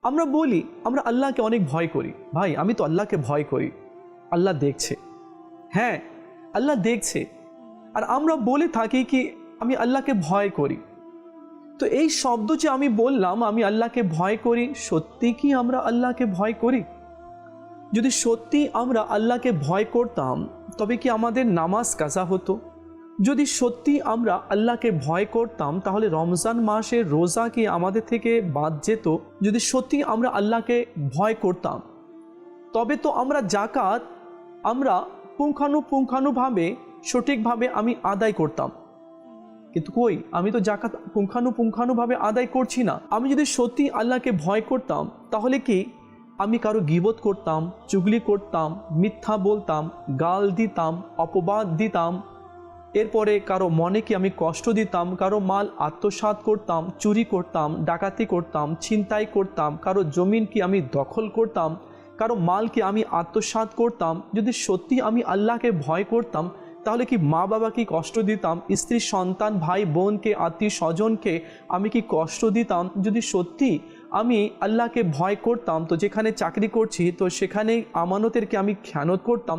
আমরা বলি আমরা আল্লাহকে অনেক ভয় করি। ভাই আমি তো আল্লাহকে ভয় করি, আল্লাহ দেখছে। হ্যাঁ, আল্লাহ দেখছে। আর আমরা বলে থাকি কি আমি আল্লাহকে ভয় করি। তো এই শব্দ যে আমি বললাম আমি আল্লাহকে ভয় করি, সত্যি কি আমরা আল্লাহকে ভয় করি? যদি সত্যি আমরা আল্লাহকে ভয় করতাম তবে কি আমাদের নামাজ কাজা হতো? যদি সত্যি আমরা আল্লাহকে ভয় করতাম তাহলে রমজান মাসের রোজা কি আমাদের থেকে বাদ যেত? যদি সত্যি আমরা আল্লাহকে ভয় করতাম তবে তো আমরা জাকাত আমরা পুঙ্খানুপুঙ্খানুভাবে সঠিকভাবে আমি আদায় করতাম। কিন্তু কই, আমি তো জাকাত পুঙ্খানুপুঙ্খানুভাবে আদায় করছি না। আমি যদি সত্যি আল্লাহকে ভয় করতাম তাহলে কি আমি কারো গীবত করতাম, চুগলি করতাম, মিথ্যা বলতাম, গাল দিতাম, অপবাদ দিতাম, এরপরে কারো মনে কি আমি কষ্ট দিতাম, কারো মাল আত্মসাৎ করতাম, চুরি করতাম, ডাকাতি করতাম, ছিনতাই করতাম, কারো জমিন কি আমি দখল করতাম, কারো মাল কি আমি আত্মসাৎ করতাম? যদি সত্যি আমি আল্লাহকে ভয় করতাম তাহলে কি মা বাবাকে কষ্ট দিতাম, স্ত্রী সন্তান ভাই বোনকে আত্মীয় স্বজনকে আমি কি কষ্ট দিতাম? যদি সত্যি আমি আল্লাহকে ভয় করতাম তো যেখানে চাকরি করছি তো সেখানে আমানতের কি আমি খেয়ানত করতাম?